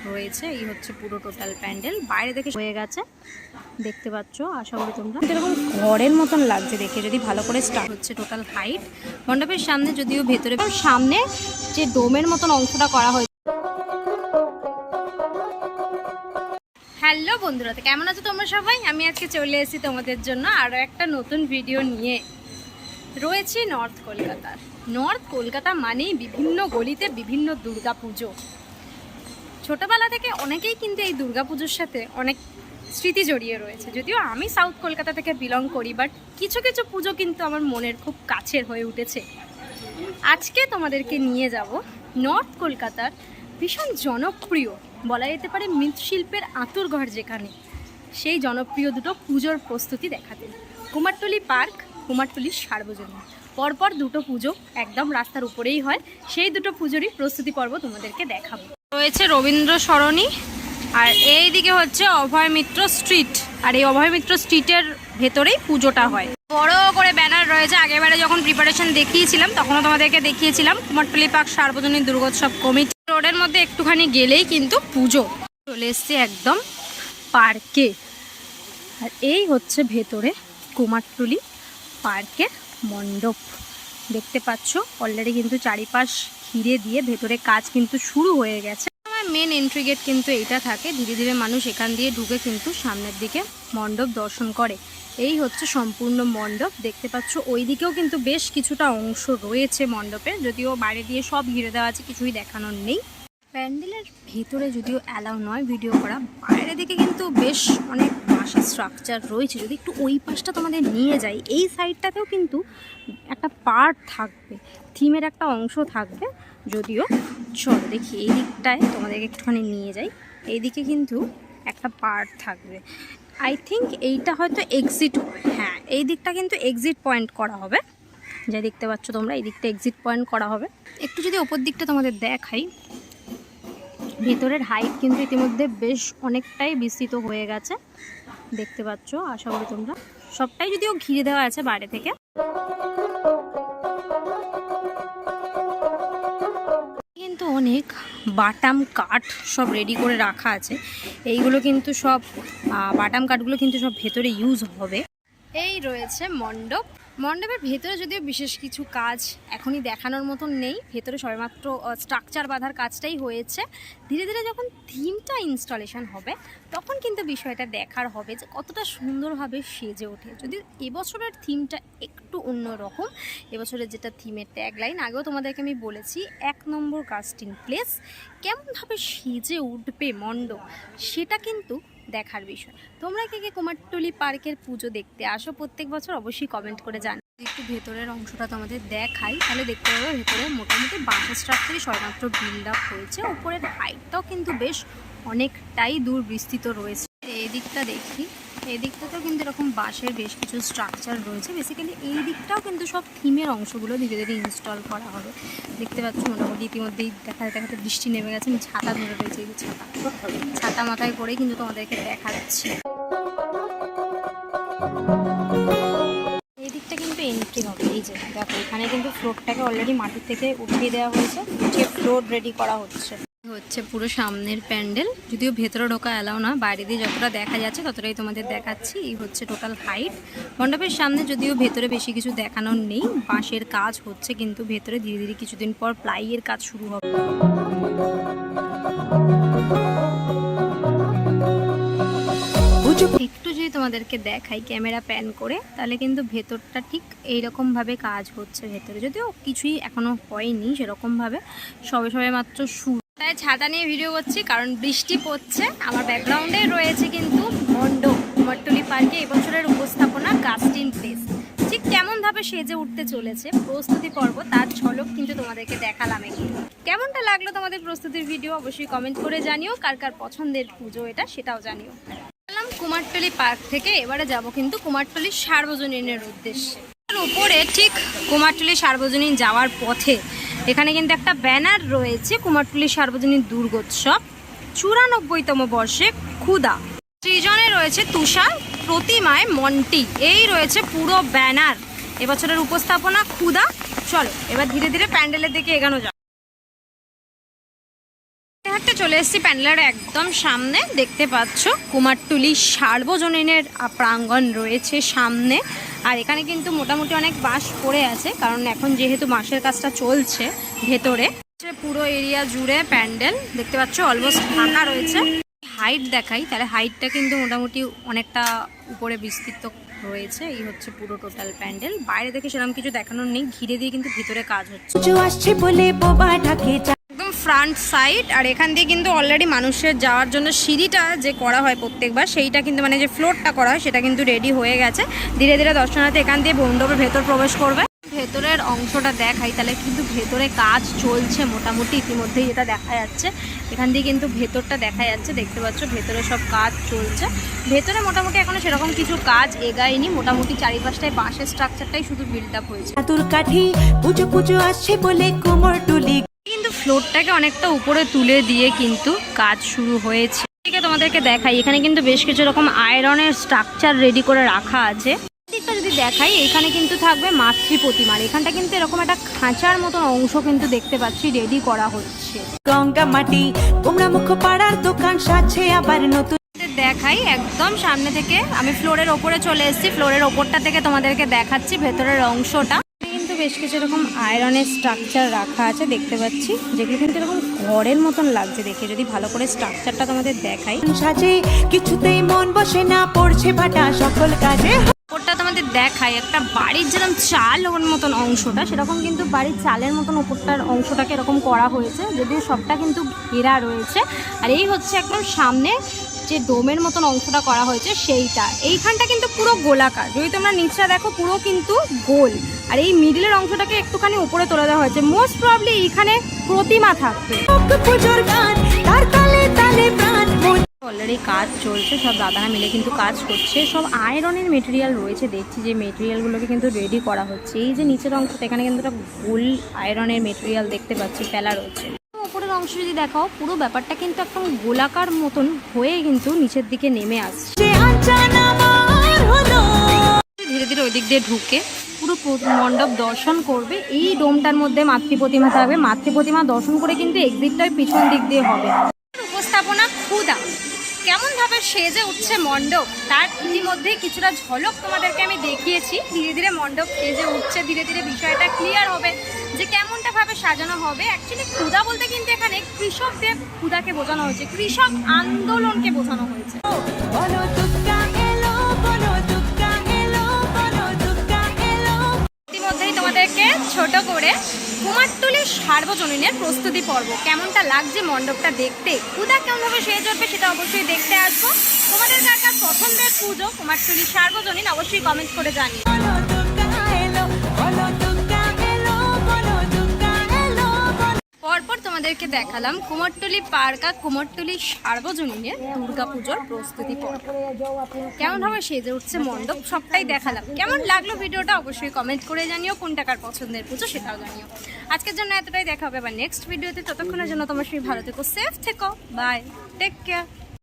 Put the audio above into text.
রয়েছে। এই হচ্ছে পুরো টোটাল প্যান্ডেল, বাইরে থেকে হয়ে গেছে দেখতে পাচ্ছ। আশা করি তোমরা এরকম ঘরের মতন লাগছে দেখে, যদি ভালো করে স্টার্ট হচ্ছে টোটাল হাইট মণ্ডপের সামনে, যদিও ভেতরে সামনে যে ডোমের মতন অংশটা করা হয়েছে। হ্যালো বন্ধুরা, তো কেমন আছো তোমরা সবাই? আমি আজকে চলে এসেছি তোমাদের জন্য আরও একটা নতুন ভিডিও নিয়ে। রয়েছি নর্থ কলকাতার। নর্থ কলকাতা মানেই বিভিন্ন গলিতে বিভিন্ন দুর্গা পুজো। ছোটোবেলা থেকে অনেকেই কিন্তু এই দুর্গা পুজোর সাথে অনেক স্মৃতি জড়িয়ে রয়েছে। যদিও আমি সাউথ কলকাতা থেকে বিলং করি, বাট কিছু কিছু পুজো কিন্তু আমার মনের খুব কাছের হয়ে উঠেছে। আজকে তোমাদেরকে নিয়ে যাব নর্থ কলকাতার ভীষণ জনপ্রিয়, বলা যেতে পারে মৃৎশিল্পের আঁতুড়ঘর যেখানে, সেই জনপ্রিয় দুটো পুজোর প্রস্তুতি দেখাতে। কুমারটুলি পার্ক, কুমারটুলি সার্বজনীন, পরপর দুটো পুজো একদম রাস্তার উপরেই হয়। সেই দুটো পুজোরই প্রস্তুতি পর্ব তোমাদেরকে দেখাবো। রয়েছে রবীন্দ্র সরণি, আর এই দিকে হচ্ছে অভয় মিত্র স্ট্রিট, আর এই অভয় মিত্র স্ট্রিটের ভেতরেই পুজোটা হয়। বড় করে ব্যানার রয়েছে। আগেরবারে যখন প্রিপারেশন দেখিয়েছিলাম তখনও তোমাদেরকে দেখিয়েছিলাম কুমারটুলি পার্ক সার্বজনীন দুর্গোৎসব কমিটি। রোডের মধ্যে একটুখানি গেলেই কিন্তু পুজো। চলে এসছে একদম পার্কে, আর এই হচ্ছে ভেতরে কুমারটুলি পার্কের মণ্ডপ। দেখতে পাচ্ছ অলরেডি কিন্তু চারিপাশ ঘিরে দিয়ে ভেতরে কাজ কিন্তু শুরু হয়ে গেছে। মেন এন্ট্রি গেট কিন্তু এইটা থাকে। ধীরে ধীরে মানুষ এখান দিয়ে ঢুকে কিন্তু সামনের দিকে মণ্ডপ দর্শন করে। এই হচ্ছে সম্পূর্ণ মণ্ডপ। দেখতে পাচ্ছ ওই দিকেও কিন্তু বেশ কিছুটা অংশ রয়েছে মণ্ডপের, যদিও বাইরে দিয়ে সব ঘিরে দেওয়া আছে, কিছুই দেখানোর নেই। প্যান্ডেলের ভেতরে যদিও অ্যালাউ নয় ভিডিও করা, বাইরে দিকে কিন্তু বেশ অনেক বাঁশের স্ট্রাকচার রয়েছে। যদি একটু ওই পাশটা তোমাদের নিয়ে যাই, এই সাইডটাতেও কিন্তু একটা পার্ট থাকবে, থিমের একটা অংশ থাকবে। যদিও চলো দেখি এই দিকটায় তোমাদেরকে একটুখানি নিয়ে যাই। এইদিকে কিন্তু একটা পার্ট থাকবে। আই থিঙ্ক এইটা হয়তো এক্সিট, হ্যাঁ এই দিকটা কিন্তু এক্সিট পয়েন্ট করা হবে। যা দেখতে পাচ্ছ তোমরা, এই দিকটা এক্সিট পয়েন্ট করা হবে। একটু যদি ওপর দিকটা তোমাদের দেখাই, ভেতরের হাইট কিন্তু ইতিমধ্যে বেশ অনেকটাই বিস্তৃত হয়ে গেছে দেখতে পাচ্ছ। আশা করি তোমরা সবটাই যদিও ঘিরে দেওয়া আছে বাইরে থেকে। কিন্তু অনেক বাটাম কাঠ সব রেডি করে রাখা আছে। এইগুলো কিন্তু সব বাটাম কাঠগুলো কিন্তু সব ভেতরে ইউজ হবে। এই রয়েছে মণ্ডপ। মণ্ডপের ভেতরে যদিও বিশেষ কিছু কাজ এখনই দেখানোর মতন নেই, ভেতরে সবেমাত্র স্ট্রাকচার বাঁধার কাজটাই হয়েছে। ধীরে ধীরে যখন থিমটা ইনস্টলেশন হবে তখন কিন্তু বিষয়টা দেখার হবে যে কতটা সুন্দরভাবে সেজে ওঠে। যদি এবছরের থিমটা একটু অন্যরকম, এবছরের যেটা থিমের ট্যাগলাইন, আগেও তোমাদেরকে আমি বলেছি 1 নম্বর কাস্টিং প্লেস, কেমনভাবে সেজে উঠবে মণ্ডপ সেটা কিন্তু দেখার বিষয়। তোমরা কে কে কুমারটুলি পার্কের পুজো দেখতে আসো প্রত্যেক বছর অবশ্যই কমেন্ট করে জানাও। একটু ভেতরের অংশটা তোমাদের দেখাই, তাহলে দেখতে পাবে ভেতরে মোটামুটি বাঁশের স্ট্রাকচারই সবেমাত্র বিল্ড আপ হয়েছে। উপরের হাইটটাও কিন্তু বেশ অনেকটাই দূর বিস্তৃত রয়েছে। এই দিকটা দেখি, এই দিকটাতেও কিন্তু এরকম বাঁশের বেশ কিছু স্ট্রাকচার রয়েছে। বেসিক্যালি এই দিকটাও কিন্তু সব থিমের অংশগুলো ধীরে ধীরে ইনস্টল করা হবে। দেখতে পাচ্ছ মোটামুটি ইতিমধ্যেই দেখাতে দেখাতে বৃষ্টি নেমে গেছে। আমি ছাতা ধরে রয়েছে, এই যে ছাতা মাথায় করেই কিন্তু তোমাদেরকে দেখাচ্ছি। এই দিকটা কিন্তু এন্ট্রি হবে। এই যে দেখো এখানে কিন্তু ফ্লোরটাকে অলরেডি মাটির থেকে উঠিয়ে দেওয়া হয়েছে, যে ফ্লোর রেডি করা হচ্ছে। হচ্ছে পুরো সামনের প্যান্ডেল, যদিও ভেতরে ঢোকা এলাও না, বাইরে দিয়ে যতটা দেখা যাচ্ছে ততটাই তোমাদের দেখাচ্ছি। এই হচ্ছে টোটাল হাইট মণ্ডপের সামনে, যদিও ভেতরে বেশি কিছু দেখানোর নেই। বাঁশের কাজ হচ্ছে কিন্তু ভেতরে, ধীরে ধীরে কিছুদিন পর প্লাইয়ের কাজ শুরু হবে। একটু যদি তোমাদেরকে দেখাই ক্যামেরা প্যান করে, তাহলে কিন্তু ভেতরটা ঠিক এইরকমভাবে কাজ হচ্ছে ভেতরে, যদিও কিছুই এখনো হয়নি সেরকমভাবে, সবে সবে মাত্র শুরু। তাই ছাতা নিয়ে ভিডিও করছি কারণ বৃষ্টি পড়ছে। আমার ব্যাকগ্রাউন্ডে রয়েছে কিন্তু মণ্ডপ, কুমারটুলি পার্কে এবছরের উপস্থাপনা কাস্টিং প্লেস। ঠিক কেমনভাবে সেজে উঠতে চলেছে প্রস্তুতি পর্ব, তার ঝলক কিন্তু তোমাদেরকে দেখালাম। কেমনটা লাগলো তোমাদের প্রস্তুতির ভিডিও অবশ্যই কমেন্ট করে জানিও। কার কার পছন্দের পুজো এটা সেটাও জানিও। কুমারটুলি পার্ক থেকে এবারে যাব কিন্তু কুমারটুলি সার্বজনীনের উদ্দেশ্যে। উপরে ঠিক কুমারটুলি সার্বজনীন যাওয়ার পথে এখানে কিন্তু একটা ব্যানার রয়েছে, কুমারটুলি সার্বজনীন দুর্গোৎসব 94তম বর্ষে ক্ষুদা। সৃজনে রয়েছে তুষার, প্রতিমায় মন্টি। এই রয়েছে পুরো ব্যানার। এবছরের উপস্থাপনা ক্ষুদা। চলো এবার ধীরে ধীরে প্যান্ডেলের দিকে এগানো যাক। মুহূর্তে চলে এসেছি প্যান্ডেলের একদম সামনে। দেখতে পাচ্ছ কুমারটুলি সার্বজনীনের প্রাঙ্গণ রয়েছে সামনে। আর এখানে কিন্তু মোটামুটি অনেক বাস পড়ে আছে, কারণ এখন যেহেতু বাঁশের কাজটা চলছে ভেতরে। পুরো এরিয়া জুড়ে প্যান্ডেল দেখতে পাচ্ছ অলমোস্ট ফাঁকা রয়েছে। হাইট দেখাই, তাহলে হাইটটা কিন্তু মোটামুটি অনেকটা উপরে বিস্তৃত রয়েছে। এই হচ্ছে পুরো টোটাল প্যান্ডেল। বাইরে দেখে সেরকম কিছু দেখানোর নেই, ঘিরে দিয়ে কিন্তু ভিতরে কাজ হচ্ছে একদম ফ্রন্ট সাইড। আর এখান দিয়ে কিন্তু অলরেডি মানুষের যাওয়ার জন্য সিঁড়িটা যে করা হয় প্রত্যেকবার, সেইটা কিন্তু মানে যে ফ্লোরটা করা হয় সেটা কিন্তু রেডি হয়ে গেছে। ধীরে ধীরে দর্শনার্থী এখান দিয়ে মণ্ডপের ভেতর প্রবেশ করবে। ভেতরের অংশটা দেখাই, তাহলে কিন্তু ভেতরে কাজ চলছে মোটামুটি ইতিমধ্যেই, যেটা দেখা যাচ্ছে এখান দিয়ে কিন্তু ভেতরটা দেখা যাচ্ছে। দেখতে পাচ্ছ ভেতরে সব কাজ চলছে। ভেতরে মোটামুটি এখনো সেরকম কিছু কাজ এগায়নি, মোটামুটি চারিপাশটায় বাঁশের স্ট্রাকচারটাই শুধু বিল্ড আপ হয়েছে। পুজো আসছে বলে কুমারটুলি কিন্তু ফ্লোরটাকে অনেকটা উপরে তুলে দিয়ে কিন্তু কাজ শুরু হয়েছে। তোমাদেরকে দেখাই, এখানে কিন্তু বেশ কিছু রকম আয়রনের স্ট্রাকচার রেডি করে রাখা আছে। দিকটা যদি দেখাই, এখানে কিন্তু থাকবে মাতৃ প্রতিমার। এখানটা কিন্তু এরকম একটা খাঁচার মতন অংশ কিন্তু দেখতে পাচ্ছি রেডি করা হচ্ছে। গঙ্গা মাটি কুমড়া মুখ পাড়ার দোকান সাজছে আবার নতুন। দেখাই একদম সামনে থেকে, আমি ফ্লোরের ওপরে চলে এসেছি। ফ্লোরের ওপরটা থেকে তোমাদেরকে দেখাচ্ছি ভেতরের অংশটা। কিন্তু বেশ কিছু এরকম আয়রনের স্ট্রাকচার রাখা আছে দেখতে পাচ্ছি, যেগুলো কিন্তু এরকম ঘরের মতন লাগছে দেখে। যদি ভালো করে স্ট্রাকচারটা তোমাদের দেখাই, সাজে কিছুতেই মন বসে না, পড়ছে ভাটা সকল কাজে। ওপরটা তোমাদের দেখাই, একটা বাড়ির যেরকম চাল ওর মতন অংশটা, সেরকম কিন্তু বাড়ির চালের মতন ওপরটার অংশটাকে এরকম করা হয়েছে, যদিও সবটা কিন্তু ঘেরা রয়েছে। আর এই হচ্ছে একদম সামনে যে ডোমের মতন অংশটা করা হয়েছে সেইটা। এইখানটা কিন্তু পুরো গোলাকার, যদি তোমরা নিচটা দেখো পুরো কিন্তু গোল। আর এই মিডিলের অংশটাকে একটুখানি উপরে তুলে দেওয়া হয়েছে। মোস্ট প্রবলি এইখানে প্রতিমা থাকবে। অলরেডি কাজ চলছে, সব দাদারা মিলে কিন্তু কাজ করছে। সব আয়রনের মেটেরিয়াল রয়েছে, দেখছি যে মেটেরিয়ালগুলোকে কিন্তু রেডি করা হচ্ছে। এই যে নিচের অংশটা, এখানে কিন্তু একটা গোল আয়রনের মেটেরিয়াল দেখতে পাচ্ছি ফেলা রয়েছে। উপরের অংশ যদি দেখাও, পুরো ব্যাপারটা কিন্তু একদম গোলাকার মতন হয়ে কিন্তু নিচের দিকে নেমে আসছে। ধীরে ধীরে ওই দিক দিয়ে ঢুকে পুরো মণ্ডপ দর্শন করবে। এই ডোমটার মধ্যে মাতৃ প্রতিমা থাকবে। মাতৃ প্রতিমা দর্শন করে কিন্তু এক্সিটটাই পিছন দিক দিয়ে হবে। উপস্থাপনা ক্ষুধা কেমন ভাবে সেজে উঠছে মণ্ডপ, তার ইতিমধ্যে কিছুটা ঝলক তোমাদেরকে আমি দেখিয়েছি। ধীরে ধীরে মণ্ডপ সেজে উঠছে, ধীরে ধীরে বিষয়টা ক্লিয়ার হবে যে কেমনটা ভাবে সাজানো হবে। অ্যাকচুয়ালি ক্ষুধা বলতে কিন্তু এখানে কৃষকদের ক্ষুধাকে বোঝানো হয়েছে, কৃষক আন্দোলনকে বোঝানো হয়েছে। ইতিমধ্যেই তোমাদেরকে ছোট করে কুমারটুলি সার্বজনীনের প্রস্তুতি পর্ব কেমনটা লাগছে মণ্ডপটা দেখতে, ক্ষুধা কেমনভাবে সেজে উঠবে সেটা অবশ্যই দেখতে আসবো। তোমাদের কার কার পছন্দের পুজো কুমারটুলি সার্বজনীন অবশ্যই কমেন্ট করে জানিও। পরপর তোমাদেরকে দেখালাম কুমারটুলি পার্কা কুমারটুলি সার্বজনীনের দুর্গাপুজোর প্রস্তুতি পর্ব। কেমনভাবে সেজে উঠছে মণ্ডপ সবটাই দেখালাম। কেমন লাগলো ভিডিওটা অবশ্যই কমেন্ট করে জানিও। কোনটা কার পছন্দের পুজো সেটাও জানিও। আজকের জন্য এতটাই, দেখা হবে আবার নেক্সট ভিডিওতে। ততক্ষণের জন্য তোমার সবাই ভালো থেকো, সেফ থেকো, বাই, টেক কেয়ার।